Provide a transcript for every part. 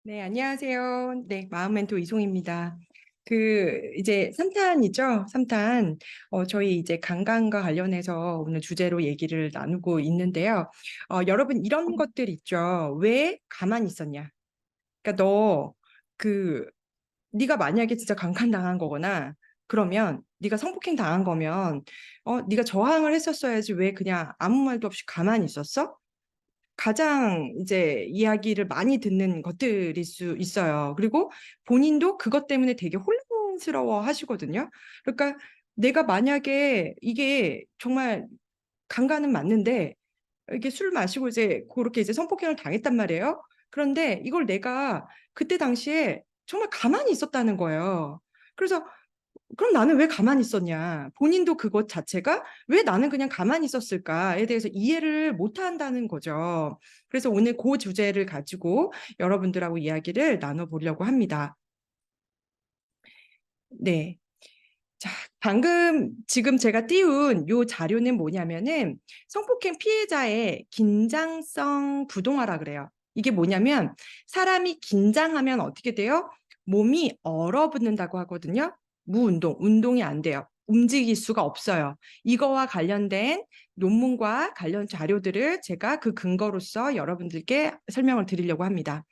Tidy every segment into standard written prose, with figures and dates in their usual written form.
네, 안녕하세요. 네, 마음 멘토 이송입니다. 이제 3탄이죠. 3탄. 저희 이제 강간과 관련해서 오늘 주제로 얘기를 나누고 있는데요. 여러분, 이런 것들 있죠. 왜 가만히 있었냐? 그러니까 그, 네가 만약에 진짜 강간당한 거거나, 그러면 네가 성폭행 당한 거면, 네가 저항을 했었어야지 왜 그냥 아무 말도 없이 가만히 있었어? 가장 이제 이야기를 많이 듣는 것들일 수 있어요. 그리고 본인도 그것 때문에 되게 혼란스러워 하시거든요. 그러니까 내가 만약에 이게 정말 강간은 맞는데 이게 술 마시고 이제 그렇게 이제 성폭행을 당했단 말이에요. 그런데 이걸 내가 그때 당시에 정말 가만히 있었다는 거예요. 그래서 그럼 나는 왜 가만히 있었냐? 본인도 그것 자체가 왜 나는 그냥 가만히 있었을까에 대해서 이해를 못 한다는 거죠. 그래서 오늘 그 주제를 가지고 여러분들하고 이야기를 나눠보려고 합니다. 네. 자, 방금 지금 제가 띄운 요 자료는 뭐냐면은 성폭행 피해자의 긴장성 부동화라 그래요. 이게 뭐냐면 사람이 긴장하면 어떻게 돼요? 몸이 얼어붙는다고 하거든요. 무운동, 운동이 안 돼요. 움직일 수가 없어요. 이거와 관련된 논문과 관련 자료들을 제가 그 근거로서 여러분들께 설명을 드리려고 합니다.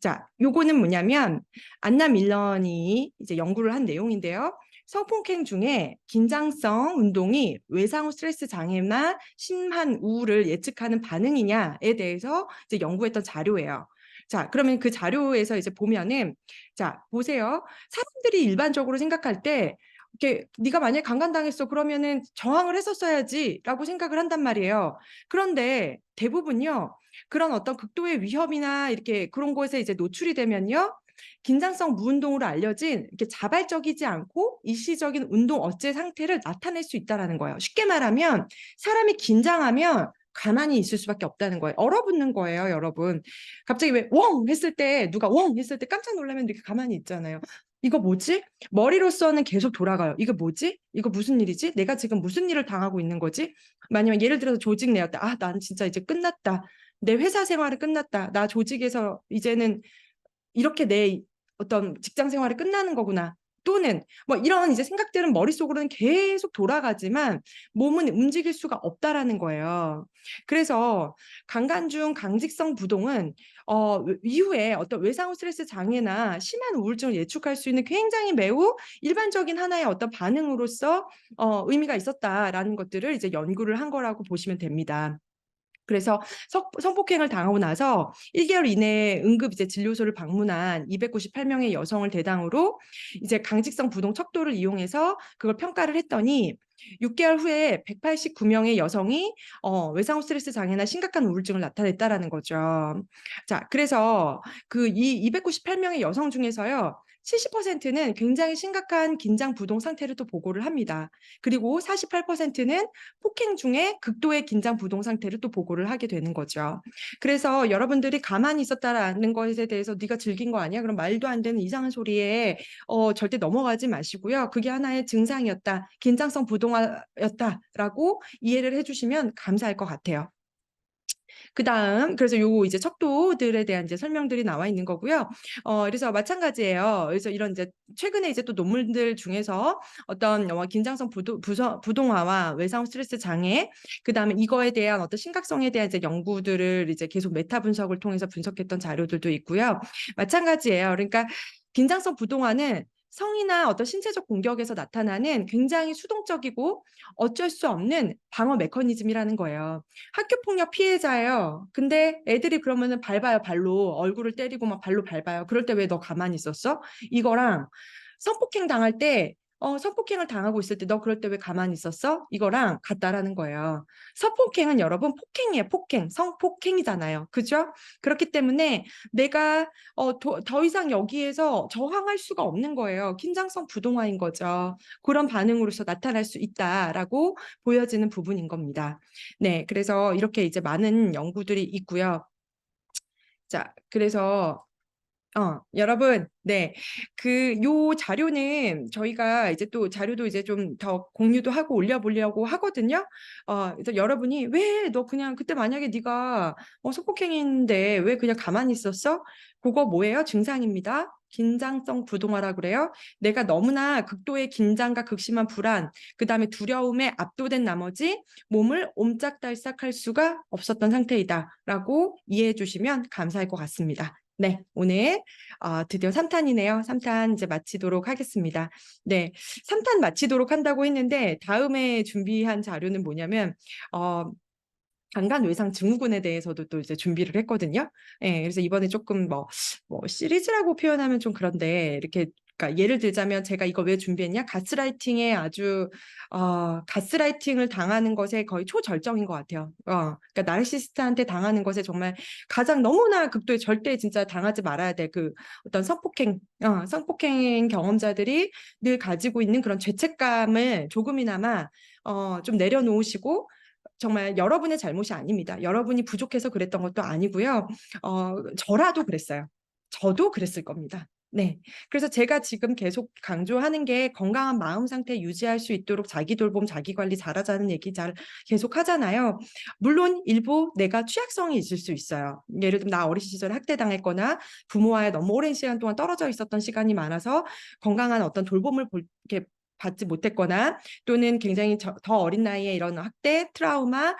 자, 요거는 뭐냐면 안나 밀런이 이제 연구를 한 내용인데요. 성폭행 중에 긴장성 운동이 외상 후 스트레스 장애나 심한 우울을 예측하는 반응이냐에 대해서 이제 연구했던 자료예요. 자, 그러면 그 자료에서 이제 보면은 자, 보세요. 사람들이 일반적으로 생각할 때 이렇게 네가 만약에 강간당했어 그러면은 저항을 했었어야지라고 생각을 한단 말이에요. 그런데 대부분요. 그런 어떤 극도의 위협이나 이렇게 그런 것에 이제 노출이 되면요. 긴장성 무운동으로 알려진 이렇게 자발적이지 않고 일시적인 운동 억제 상태를 나타낼 수 있다라는 거예요. 쉽게 말하면 사람이 긴장하면 가만히 있을 수밖에 없다는 거예요. 얼어붙는 거예요, 여러분. 갑자기 왜 웡 했을 때 누가 웡 했을 때 깜짝 놀라면 이렇게 가만히 있잖아요. 이거 뭐지? 머리로서는 계속 돌아가요. 이거 뭐지? 이거 무슨 일이지? 내가 지금 무슨 일을 당하고 있는 거지? 만약에 예를 들어서 조직 내었다. 아, 난 진짜 이제 끝났다. 내 회사 생활은 끝났다. 나 조직에서 이제는 이렇게 내 어떤 직장 생활이 끝나는 거구나. 또는 뭐 이런 이제 생각들은 머릿속으로는 계속 돌아가지만 몸은 움직일 수가 없다라는 거예요. 그래서 강간 중 강직성 부동은 이후에 어떤 외상 후 스트레스 장애나 심한 우울증을 예측할 수 있는 굉장히 매우 일반적인 하나의 어떤 반응으로서 의미가 있었다라는 것들을 이제 연구를 한 거라고 보시면 됩니다. 그래서 성폭행을 당하고 나서 1개월 이내에 응급 이제 진료소를 방문한 298명의 여성을 대상으로 이제 강직성 부동 척도를 이용해서 그걸 평가를 했더니 6개월 후에 189명의 여성이 외상 후 스트레스 장애나 심각한 우울증을 나타냈다라는 거죠. 자, 그래서 그 이 298명의 여성 중에서요. 70%는 굉장히 심각한 긴장 부동 상태를 또 보고를 합니다. 그리고 48%는 폭행 중에 극도의 긴장 부동 상태를 또 보고를 하게 되는 거죠. 그래서 여러분들이 가만히 있었다라는 것에 대해서 네가 즐긴 거 아니야? 그럼 말도 안 되는 이상한 소리에 절대 넘어가지 마시고요. 그게 하나의 증상이었다. 긴장성 부동화였다라고 이해를 해주시면 감사할 것 같아요. 그다음 그래서 요 이제 척도들에 대한 이제 설명들이 나와 있는 거고요. 그래서 마찬가지예요. 그래서 이런 이제 최근에 이제 또 논문들 중에서 어떤 긴장성 부동화와 외상 스트레스 장애, 그다음에 이거에 대한 어떤 심각성에 대한 이제 연구들을 이제 계속 메타 분석을 통해서 분석했던 자료들도 있고요. 마찬가지예요. 그러니까 긴장성 부동화는 성이나 어떤 신체적 공격에서 나타나는 굉장히 수동적이고 어쩔 수 없는 방어 메커니즘이라는 거예요. 학교 폭력 피해자예요. 근데 애들이 그러면은 밟아요, 발로. 얼굴을 때리고 막 발로 밟아요. 그럴 때 왜 너 가만히 있었어? 이거랑 성폭행 당할 때 성폭행을 당하고 있을 때 너 그럴 때 왜 가만히 있었어? 이거랑 같다라는 거예요. 성폭행은 여러분 폭행이에요. 폭행. 성폭행이잖아요. 그죠? 그렇기 때문에 내가 더 이상 여기에서 저항할 수가 없는 거예요. 긴장성 부동화인 거죠. 그런 반응으로서 나타날 수 있다라고 보여지는 부분인 겁니다. 네, 그래서 이렇게 이제 많은 연구들이 있고요. 자, 그래서 여러분, 네. 요 자료는 저희가 이제 또 자료도 이제 좀 더 공유도 하고 올려보려고 하거든요. 그래서 여러분이 왜 너 그냥 그때 만약에 네가 성폭행인데 왜 그냥 가만히 있었어? 그거 뭐예요? 증상입니다. 긴장성 부동화라 그래요. 내가 너무나 극도의 긴장과 극심한 불안, 그다음에 두려움에 압도된 나머지 몸을 옴짝달싹할 수가 없었던 상태이다라고 이해해 주시면 감사할 것 같습니다. 네, 오늘 드디어 3탄이네요. 3탄 이제 마치도록 하겠습니다. 네, 3탄 마치도록 한다고 했는데 다음에 준비한 자료는 뭐냐면 어, 강간 외상 증후군에 대해서도 또 이제 준비를 했거든요. 예, 그래서 이번에 조금 뭐 시리즈라고 표현하면 좀 그런데 이렇게 그러니까 예를 들자면 제가 이거 왜 준비했냐? 가스라이팅에 아주 가스라이팅을 당하는 것에 거의 초절정인 것 같아요. 그러니까 나르시시스트한테 당하는 것에 정말 가장 너무나 극도의 절대 진짜 당하지 말아야 될 그 어떤 성폭행 경험자들이 늘 가지고 있는 그런 죄책감을 조금이나마 좀 내려놓으시고 정말 여러분의 잘못이 아닙니다. 여러분이 부족해서 그랬던 것도 아니고요. 저라도 그랬어요. 저도 그랬을 겁니다. 네. 그래서 제가 지금 계속 강조하는 게 건강한 마음 상태 유지할 수 있도록 자기 돌봄, 자기 관리 잘하자는 얘기 잘 계속 하잖아요. 물론 일부 내가 취약성이 있을 수 있어요. 예를 들면 나 어린 시절에 학대당했거나 부모와의 너무 오랜 시간 동안 떨어져 있었던 시간이 많아서 건강한 어떤 돌봄을 이렇게 받지 못했거나 또는 굉장히 더 어린 나이에 이런 학대, 트라우마,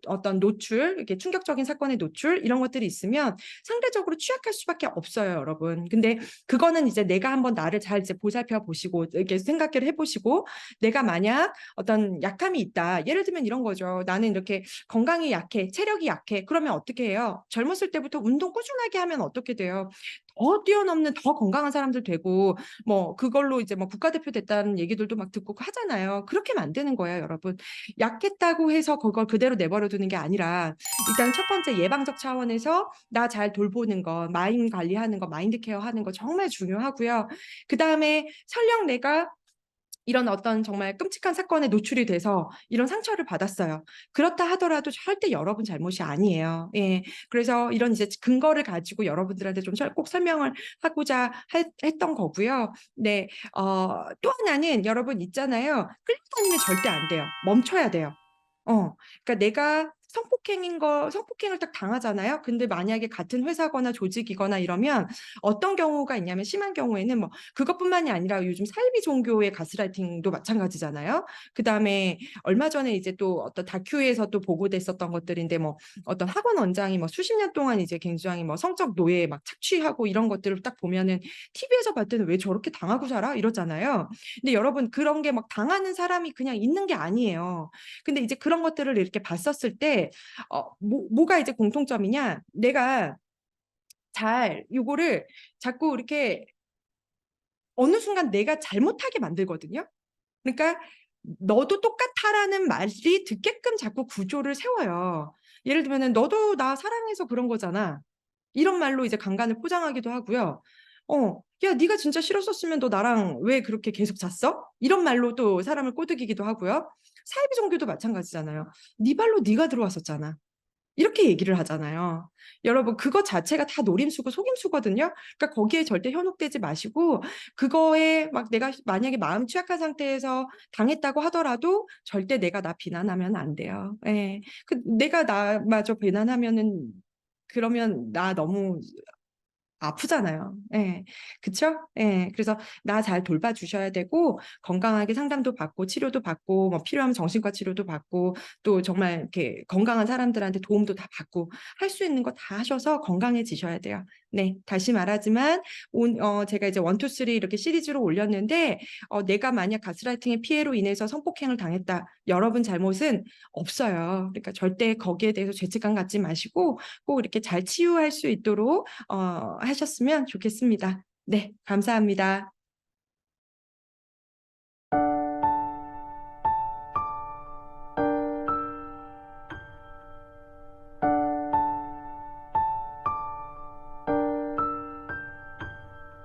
어떤 노출, 이렇게 충격적인 사건의 노출 이런 것들이 있으면 상대적으로 취약할 수밖에 없어요, 여러분. 근데 그거는 이제 내가 한번 나를 잘 이제 보살펴 보시고 이렇게 생각을 해보시고 내가 만약 어떤 약함이 있다. 예를 들면 이런 거죠. 나는 이렇게 건강이 약해, 체력이 약해. 그러면 어떻게 해요? 젊었을 때부터 운동 꾸준하게 하면 어떻게 돼요? 더 뛰어넘는 더 건강한 사람들 되고 뭐 그걸로 이제 뭐 국가대표 됐다는 얘기들도 막 듣고 하잖아요. 그렇게 만드는 거예요, 여러분. 약했다고 해서 그걸 그대로 내버려 두는 게 아니라 일단 첫 번째 예방적 차원에서 나 잘 돌보는 거, 마인 관리하는 거, 마인드 케어 하는 거 정말 중요하고요. 그다음에 설령 내가 이런 어떤 정말 끔찍한 사건에 노출이 돼서 이런 상처를 받았어요. 그렇다 하더라도 절대 여러분 잘못이 아니에요. 예. 그래서 이런 이제 근거를 가지고 여러분들한테 좀 꼭 설명을 하고자 했던 거고요. 네. 또 하나는 여러분 있잖아요. 끌려다니면 절대 안 돼요. 멈춰야 돼요. 그러니까 내가 성폭행을 딱 당하잖아요. 근데 만약에 같은 회사거나 조직이거나 이러면 어떤 경우가 있냐면 심한 경우에는 뭐 그것뿐만이 아니라 요즘 사이비 종교의 가스라이팅도 마찬가지잖아요. 그다음에 얼마 전에 이제 또 어떤 다큐에서 또 보고됐었던 것들인데 뭐 어떤 학원 원장이 뭐 수십 년 동안 이제 굉장히 뭐 성적 노예에 막 착취하고 이런 것들을 딱 보면은 TV에서 봤을 때는 왜 저렇게 당하고 살아? 이러잖아요. 근데 여러분 그런 게 막 당하는 사람이 그냥 있는 게 아니에요. 근데 이제 그런 것들을 이렇게 봤었을 때 뭐가 이제 공통점이냐? 내가 잘 요거를 자꾸 이렇게 어느 순간 내가 잘못하게 만들거든요. 그러니까 너도 똑같아라는 말이 듣게끔 자꾸 구조를 세워요. 예를 들면은 너도 나 사랑해서 그런 거잖아. 이런 말로 이제 강간을 포장하기도 하고요. 야, 네가 진짜 싫었었으면 너 나랑 왜 그렇게 계속 잤어? 이런 말로 또 사람을 꼬드기기도 하고요. 사이비 종교도 마찬가지잖아요. 네 발로 네가 들어왔었잖아. 이렇게 얘기를 하잖아요. 여러분 그거 자체가 다 노림수고 속임수거든요. 그러니까 거기에 절대 현혹되지 마시고 그거에 막 내가 만약에 마음 취약한 상태에서 당했다고 하더라도 절대 내가 나 비난하면 안 돼요. 예. 내가 나마저 비난하면은 그러면 나 너무 아프잖아요. 예. 그쵸? 예. 그래서 나 잘 돌봐주셔야 되고, 건강하게 상담도 받고, 치료도 받고, 뭐 필요하면 정신과 치료도 받고, 또 정말 이렇게 건강한 사람들한테 도움도 다 받고, 할 수 있는 거 다 하셔서 건강해지셔야 돼요. 네. 다시 말하지만, 제가 이제 1, 2, 3 이렇게 시리즈로 올렸는데, 내가 만약 가스라이팅의 피해로 인해서 성폭행을 당했다. 여러분 잘못은 없어요. 그러니까 절대 거기에 대해서 죄책감 갖지 마시고, 꼭 이렇게 잘 치유할 수 있도록, 하셨으면 좋겠습니다. 네, 감사합니다.